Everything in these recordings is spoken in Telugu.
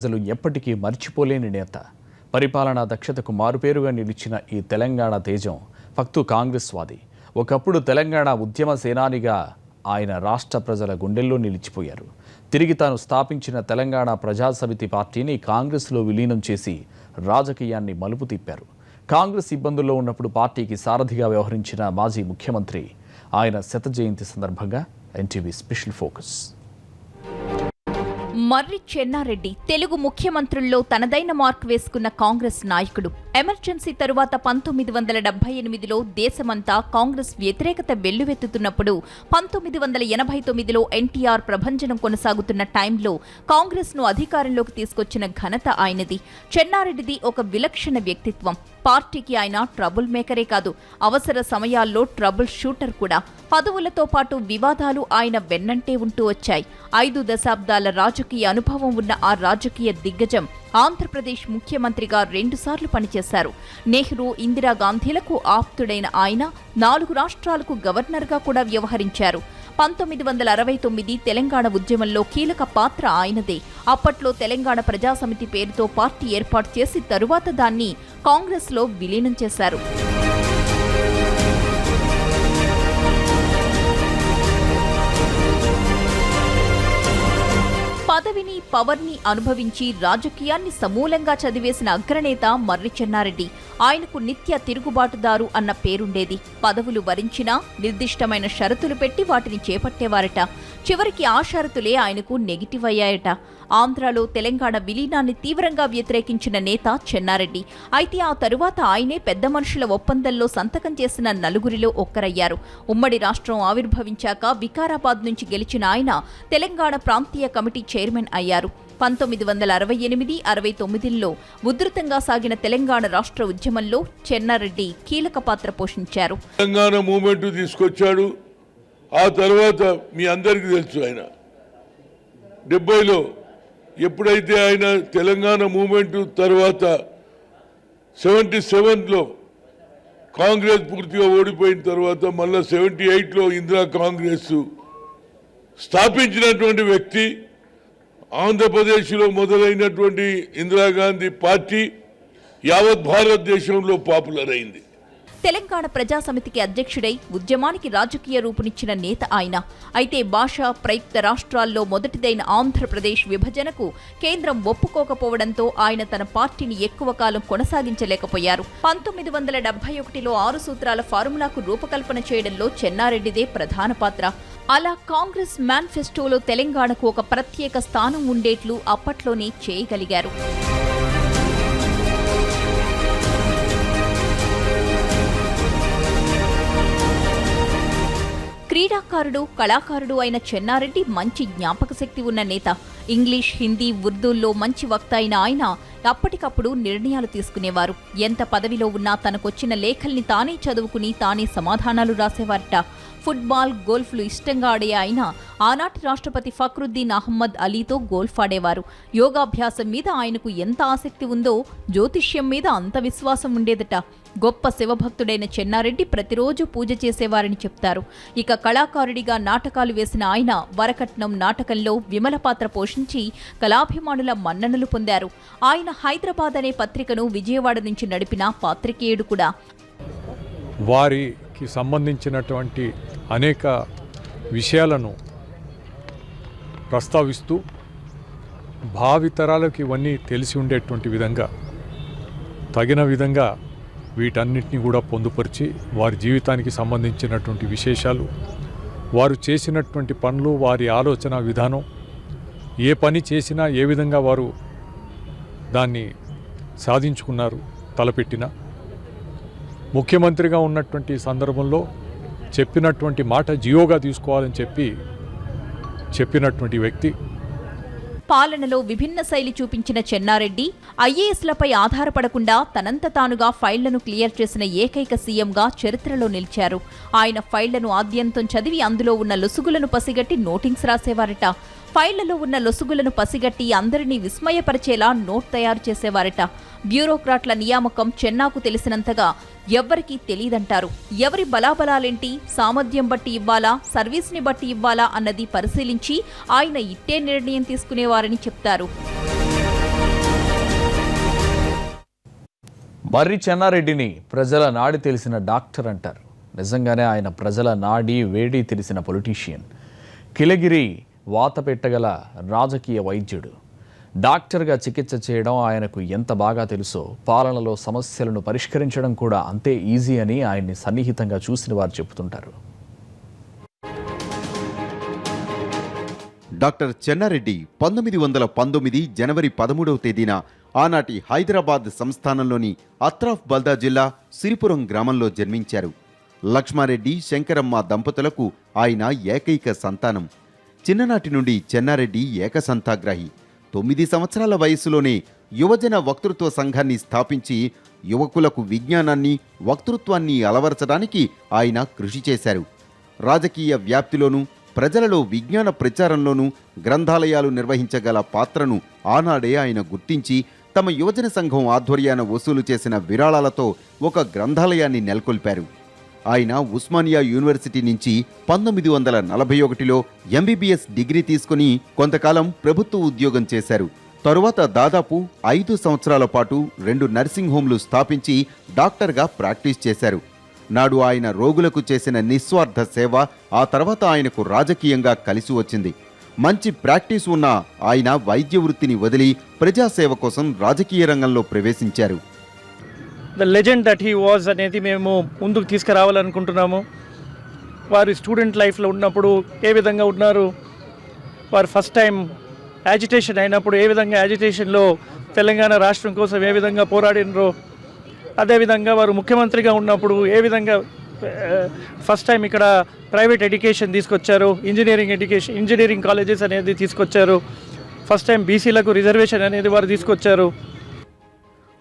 ప్రజలు ఎప్పటికీ మర్చిపోలేని నేత, పరిపాలనా దక్షతకు మారుపేరుగా నిలిచిన ఈ తెలంగాణ తేజం ఫక్తు కాంగ్రెస్ వాది. ఒకప్పుడు తెలంగాణ ఉద్యమ సేనానిగా ఆయన రాష్ట్ర ప్రజల గుండెల్లో నిలిచిపోయారు. తిరిగి తాను స్థాపించిన తెలంగాణ ప్రజాసమితి పార్టీని కాంగ్రెస్లో విలీనం చేసి రాజకీయాన్ని మలుపు తిప్పారు. కాంగ్రెస్ ఇబ్బందుల్లో ఉన్నప్పుడు పార్టీకి సారథిగా వ్యవహరించిన మాజీ ముఖ్యమంత్రి. ఆయన శత జయంతి సందర్భంగా ఎన్టీవీ స్పెషల్ ఫోకస్. మర్రి చెన్నారెడ్డి తెలుగు ముఖ్యమంత్రుల్లో తనదైన మార్క్ వేసుకున్న కాంగ్రెస్ నాయకుడు. ఎమర్జెన్సీ తరువాత 1978లో దేశమంతా కాంగ్రెస్ వ్యతిరేకత వెల్లువెత్తుతున్నప్పుడు 1989లో ఎన్టీఆర్ ప్రభంజనం కొనసాగుతున్న టైంలో కాంగ్రెస్ను అధికారంలోకి తీసుకొచ్చిన ఘనత ఆయనది. చెన్నారెడ్డిది ఒక విలక్షణ వ్యక్తిత్వం. పార్టీకి ఆయన ట్రబుల్ మేకరే కాదు, అవసర సమయాల్లో ట్రబుల్ షూటర్ కూడా. పదవులతో పాటు వివాదాలు ఆయన వెన్నంటే ఉంటూ వచ్చాయి. 5 దశాబ్దాల రాజకీయ అనుభవం ఉన్న ఆ రాజకీయ దిగ్గజం ఆంధ్రప్రదేశ్ ముఖ్యమంత్రిగా 2 సార్లు పనిచేశారు. నెహ్రూ, ఇందిరాగాంధీలకు ఆప్తుడైన ఆయన 4 రాష్ట్రాలకు గవర్నర్గా కూడా వ్యవహరించారు. 1969 తెలంగాణ ఉద్యమంలో కీలక పాత్ర ఆయనదే. అప్పట్లో తెలంగాణ ప్రజాసమితి పేరుతో పార్టీ ఏర్పాటు చేసి తరువాత దాన్ని కాంగ్రెస్లో విలీనం చేశారు. పదవిని, పవర్ని అనుభవించి రాజకీయాన్ని సమూలంగా చదివేసిన అగ్రనేత మర్రి చెన్నారెడ్డి. ఆయనకు నిత్య తిరుగుబాటుదారు అన్న పేరుండేది. పదవులు వరించినా నిర్దిష్టమైన షరతులు పెట్టి వాటిని చేపట్టేవారట. చివరికి ఆ షరతులే ఆయనకు నెగిటివ్ అయ్యాయట. ఆంధ్రాలో తెలంగాణ విలీనాన్ని తీవ్రంగా వ్యతిరేకించిన నేత చెన్నారెడ్డి. అయితే ఆ తరువాత ఆయనే పెద్ద మనుషుల ఒప్పందంలో సంతకం చేసిన నలుగురిలో ఒక్కరయ్యారు. ఉమ్మడి రాష్ట్రం ఆవిర్భవించాక వికారాబాద్ నుంచి గెలిచిన ఆయన తెలంగాణ ప్రాంతీయ కమిటీ చైర్మన్ అయ్యారు. 1968, 69లో ఉధృతంగా సాగిన తెలంగాణ రాష్ట్ర ఉద్యమంలో చెన్నారెడ్డి కీలక పాత్ర పోషించారు. తెలంగాణ మూవ్మెంట్ తీసుకొచ్చాడు. ఆ తర్వాత మీ అందరికీ తెలుసు, ఆయన 70లో ఎప్పుడైతే ఆయన తెలంగాణ మూవ్మెంట్ తర్వాత 77లో కాంగ్రెస్ పూర్తిగా ఓడిపోయిన తర్వాత మళ్ళా 78లో ఇందిరా కాంగ్రెస్ స్థాపించినటువంటి వ్యక్తి. ఆంధ్రప్రదేశ్లో మొదలైనటువంటి ఇందిరాగాంధీ పార్టీ యావత్ భారతదేశంలో పాపులర్ అయింది. తెలంగాణ ప్రజాసమితికి అధ్యక్షుడై ఉద్యమానికి రాజకీయ రూపునిచ్చిన నేత ఆయన. అయితే భాషా ప్రయుక్త రాష్ట్రాల్లో మొదటిదైన ఆంధ్రప్రదేశ్ విభజనకు కేంద్రం ఒప్పుకోకపోవడంతో ఆయన తన పార్టీని ఎక్కువ కాలం కొనసాగించలేకపోయారు. 1971లో 6 సూత్రాల ఫార్ములాకు రూపకల్పన చేయడంలో చెన్నారెడ్డిదే ప్రధాన పాత్ర. అలా కాంగ్రెస్ మేనిఫెస్టోలో తెలంగాణకు ఒక ప్రత్యేక స్థానం ఉండేట్లు అప్పట్లోనే చేయగలిగారు. క్రీడాకారుడు, కళాకారుడు అయిన చెన్నారెడ్డి మంచి జ్ఞాపక శక్తి ఉన్న నేత. ఇంగ్లీష్, హిందీ, ఉర్దూల్లో మంచి వక్త అయిన ఆయన అప్పటికప్పుడు నిర్ణయాలు తీసుకునేవారు. ఎంత పదవిలో ఉన్నా తనకొచ్చిన లేఖల్ని తానే చదువుకుని తానే సమాధానాలు రాసేవారట. ఫుట్బాల్, గోల్ఫ్లు ఇష్టంగా ఆడే ఆయన ఆనాటి రాష్ట్రపతి ఫక్రుద్దీన్ అహ్మద్ అలీతో గోల్ఫ్ ఆడేవారు. యోగాభ్యాసం మీద ఆయనకు ఎంత ఆసక్తి ఉందో జ్యోతిష్యం మీద అంత విశ్వాసం ఉండేదట. గొప్ప శివభక్తుడైన చెన్నారెడ్డి ప్రతిరోజు పూజ చేసేవారని చెప్తారు. ఇక కళాకారుడిగా నాటకాలు వేసిన ఆయన వరకట్నం నాటకంలో విమల పాత్ర పోషించి కళాభిమానుల మన్ననలు పొందారు. ఆయన హైదరాబాద్ అనే పత్రికను విజయవాడ నుంచి నడిపిన పాత్రికేయుడు కూడా. వారికి సంబంధించినటువంటి అనేక విషయాలను ప్రస్తావిస్తూ భావితరాలకు ఇవన్నీ తెలిసి ఉండేటువంటి విధంగా తగిన విధంగా వీటన్నిటిని కూడా పొందుపరిచి వారి జీవితానికి సంబంధించినటువంటి విశేషాలు, వారు చేసినటువంటి పనులు, వారి ఆలోచన విధానం, ఏ పని చేసినా ఏ విధంగా వారు దాన్ని సాధించుకున్నారు, తలపెట్టిన ముఖ్యమంత్రిగా ఉన్నటువంటి సందర్భంలో చెప్పినటువంటి మాట జియోగా తీసుకోవాలని చెప్పినటువంటి వ్యక్తి. పాలనలో విభిన్న శైలి చూపించిన చెన్నారెడ్డి ఐఏఎస్లపై ఆధారపడకుండా తనంత తానుగా ఫైళ్లను క్లియర్ చేసిన ఏకైక సీఎంగా చరిత్రలో నిలిచారు. ఆయన ఫైళ్లను ఆద్యంతం చదివి అందులో ఉన్న లొసుగులను పసిగట్టి నోటింగ్స్ రాసేవారట. ఫైళ్లలో ఉన్న లొసుగులను పసిగట్టి అందరినీ విస్మయపరిచేలా నోట్ తయారు చేసేవారట. బ్యూరోక్రాట్ల నియామకం చెన్నాకు తెలిసినంతగా ఎవ్వరికీ తెలీదంటారు. ఎవరి బలాబలాలేంటి, సామర్థ్యం బట్టి ఇవ్వాలా, సర్వీస్ని బట్టి ఇవ్వాలా అన్నది పరిశీలించి ఆయన ఇట్టే నిర్ణయం తీసుకునేవారని చెప్తారు. మర్రి చెన్నారెడ్డిని ప్రజల నాడి తెలిసిన డాక్టర్ అంటారు. నిజంగానే ఆయన ప్రజల నాడి వేడి తెలిసిన పొలిటీషియన్, కిలగిరి వాత పెట్టగల రాజకీయ వైద్యుడు. డాక్టర్గా చికిత్స చేయడం ఆయనకు ఎంత బాగా తెలుసో పాలనలో సమస్యలను పరిష్కరించడం కూడా అంతే ఈజీ అని ఆయన్ని సన్నిహితంగా చూసిన వారు చెబుతుంటారు. డాక్టర్ చెన్నారెడ్డి 1919 జనవరి 13వ తేదీన ఆనాటి హైదరాబాద్ సంస్థానంలోని అత్రాఫ్ బల్దా జిల్లా సిరిపురం గ్రామంలో జన్మించారు. లక్ష్మారెడ్డి, శంకరమ్మ దంపతులకు ఆయన ఏకైక సంతానం. చిన్ననాటి నుండి చెన్నారెడ్డి ఏకసంతాగ్రాహి. 9 సంవత్సరాల వయసులోనే యువజన వక్తృత్వ సంఘాన్ని స్థాపించి యువకులకు విజ్ఞానాన్ని, వక్తృత్వాన్ని అలవరచడానికి ఆయన కృషి చేశారు. రాజకీయ వ్యాప్తిలోనూ ప్రజలలో విజ్ఞాన ప్రచారంలోనూ గ్రంథాలయాలు నిర్వహించగల పాత్రను ఆనాడే ఆయన గుర్తించి తమ యువజన సంఘం ఆధ్వర్యాన వసూలు చేసిన విరాళాలతో ఒక గ్రంథాలయాన్ని నెలకొల్పారు. ఆయన ఉస్మానియా యూనివర్సిటీ నుంచి 1941లో ఎంబీబీఎస్ డిగ్రీ తీసుకుని కొంతకాలం ప్రభుత్వ ఉద్యోగం చేశారు. తరువాత దాదాపు 5 సంవత్సరాల పాటు 2 నర్సింగ్ హోంలు స్థాపించి డాక్టర్గా ప్రాక్టీస్ చేశారు. నాడు ఆయన రోగులకు చేసిన నిస్వార్థ సేవ ఆ తర్వాత ఆయనకు రాజకీయంగా కలిసి వచ్చింది. మంచి ప్రాక్టీస్ ఉన్న ఆయన వైద్య వృత్తిని వదిలి ప్రజాసేవ కోసం రాజకీయ రంగంలో ప్రవేశించారు. The legend that he was అనేది మేము ముందుకు తీసుకురావాలనుకుంటున్నాము. వారి స్టూడెంట్ లైఫ్లో ఉన్నప్పుడు ఏ విధంగా ఉన్నారు, వారు ఫస్ట్ టైం యాజిటేషన్ అయినప్పుడు ఏ విధంగా యాజిటేషన్లో తెలంగాణ రాష్ట్రం కోసం ఏ విధంగా పోరాడినరో, అదేవిధంగా వారు ముఖ్యమంత్రిగా ఉన్నప్పుడు ఏ విధంగా ఫస్ట్ టైం ఇక్కడ ప్రైవేట్ ఎడ్యుకేషన్ తీసుకొచ్చారు, ఇంజనీరింగ్ కాలేజెస్ అనేది తీసుకొచ్చారు, ఫస్ట్ టైం బీసీలకు రిజర్వేషన్ అనేది వారు తీసుకొచ్చారు.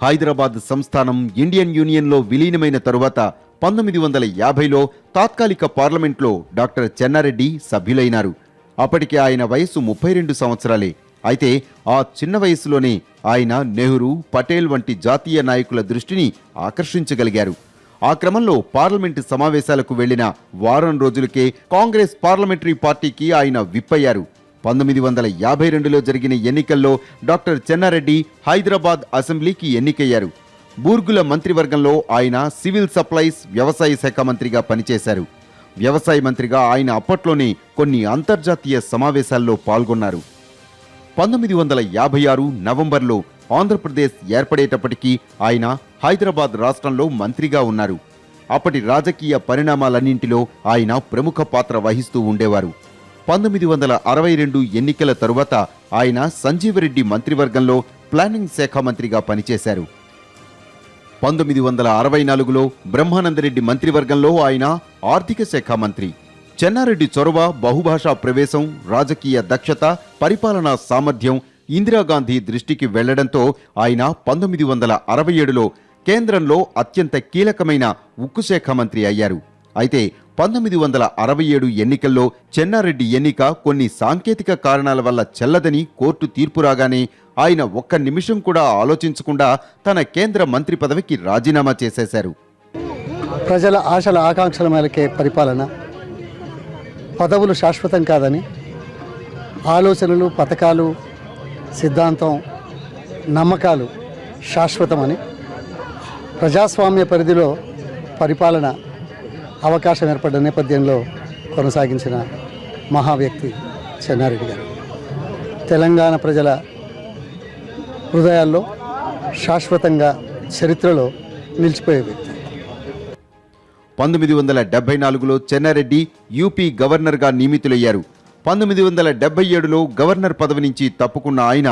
హైదరాబాద్ సంస్థానం ఇండియన్ యూనియన్లో విలీనమైన తరువాత 1950లో తాత్కాలిక పార్లమెంట్లో డాక్టర్ చెన్నారెడ్డి సభ్యులైనారు. అప్పటికి ఆయన వయసు 32 సంవత్సరాలే. అయితే ఆ చిన్న వయసులోనే ఆయన నెహ్రూ, పటేల్ వంటి జాతీయ నాయకుల దృష్టిని ఆకర్షించగలిగారు. ఆ క్రమంలో పార్లమెంటు సమావేశాలకు వెళ్లిన వారం రోజులకే కాంగ్రెస్ పార్లమెంటరీ పార్టీకి ఆయన విప్పయ్యారు. 1952లో జరిగిన ఎన్నికల్లో డాక్టర్ చెన్నారెడ్డి హైదరాబాద్ అసెంబ్లీకి ఎన్నికయ్యారు. బూర్గుల మంత్రివర్గంలో ఆయన సివిల్ సప్లైస్, వ్యవసాయ శాఖ మంత్రిగా పనిచేశారు. వ్యవసాయ మంత్రిగా ఆయన అప్పట్లోనే కొన్ని అంతర్జాతీయ సమావేశాల్లో పాల్గొన్నారు. 1956 నవంబర్లో ఆంధ్రప్రదేశ్ ఏర్పడేటప్పటికీ ఆయన హైదరాబాద్ రాష్ట్రంలో మంత్రిగా ఉన్నారు. అప్పటి రాజకీయ పరిణామాలన్నింటిలో ఆయన ప్రముఖ పాత్ర వహిస్తూ ఉండేవారు. 1962 ఎన్నికల తరువాత ఆయన సంజీవరెడ్డి మంత్రివర్గంలో ప్లానింగ్ శాఖ మంత్రిగా పనిచేశారు. 1964లో బ్రహ్మానందరెడ్డి మంత్రివర్గంలో ఆయన ఆర్థిక శాఖ మంత్రి. చెన్నారెడ్డి చొరవ, బహుభాషా ప్రవేశం, రాజకీయ దక్షత, పరిపాలనా సామర్థ్యం ఇందిరాగాంధీ దృష్టికి వెళ్లడంతో ఆయన 1967లో కేంద్రంలో అత్యంత కీలకమైన ఉక్కు శాఖ మంత్రి అయ్యారు. అయితే 1967 ఎన్నికల్లో చెన్నారెడ్డి ఎన్నిక కొన్ని సాంకేతిక కారణాల వల్ల చెల్లదని కోర్టు తీర్పు రాగానే ఆయన ఒక్క నిమిషం కూడా ఆలోచించకుండా తన కేంద్ర మంత్రి పదవికి రాజీనామా చేసేశారు. ప్రజల ఆశల ఆకాంక్షల మేరకే పరిపాలన, పదవులు శాశ్వతం కాదని, ఆలోచనలు, పథకాలు, సిద్ధాంతం, నమ్మకాలు శాశ్వతమని, ప్రజాస్వామ్య పరిధిలో పరిపాలన అవకాశం ఏర్పడ్డ నేపథ్యంలో కొనసాగించిన మహా వ్యక్తి చెన్నారెడ్డి గారు. తెలంగాణ ప్రజల హృదయాల్లో శాశ్వతంగా చరిత్రలో నిలిచిపోయే వ్యక్తి. 1974లో చెన్నారెడ్డి యూపీ గవర్నర్గా నియమితులయ్యారు. 1977లో గవర్నర్ పదవి నుంచి తప్పుకున్న ఆయన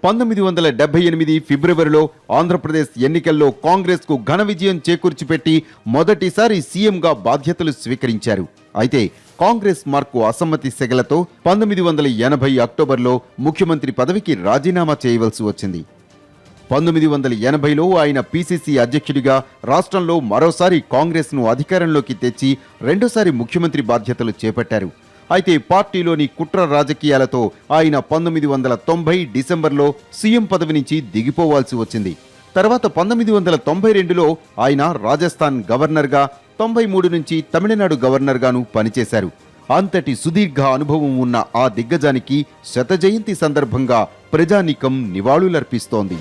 1978 ఫిబ్రవరిలో ఆంధ్రప్రదేశ్ ఎన్నికల్లో కాంగ్రెస్కు ఘన విజయం చేకూర్చిపెట్టి మొదటిసారి సీఎంగా బాధ్యతలు స్వీకరించారు. అయితే కాంగ్రెస్ మార్కు అసమ్మతి సెగలతో 1980 అక్టోబర్లో ముఖ్యమంత్రి పదవికి రాజీనామా చేయవలసి వచ్చింది. 1980లో ఆయన పీసీసీ అధ్యక్షుడిగా రాష్ట్రంలో మరోసారి కాంగ్రెస్ను అధికారంలోకి తెచ్చి రెండోసారి ముఖ్యమంత్రి బాధ్యతలు చేపట్టారు. అయితే పార్టీలోని కుట్ర రాజకీయాలతో ఆయన 1990 డిసెంబర్లో సీఎం పదవి నుంచి దిగిపోవాల్సి వచ్చింది. తర్వాత 1992లో ఆయన రాజస్థాన్ గవర్నర్గా, 93 నుంచి తమిళనాడు గవర్నర్గాను పనిచేశారు. అంతటి సుదీర్ఘ అనుభవం ఉన్న ఆ దిగ్గజానికి శత జయంతి సందర్భంగా ప్రజానీకం నివాళులర్పిస్తోంది.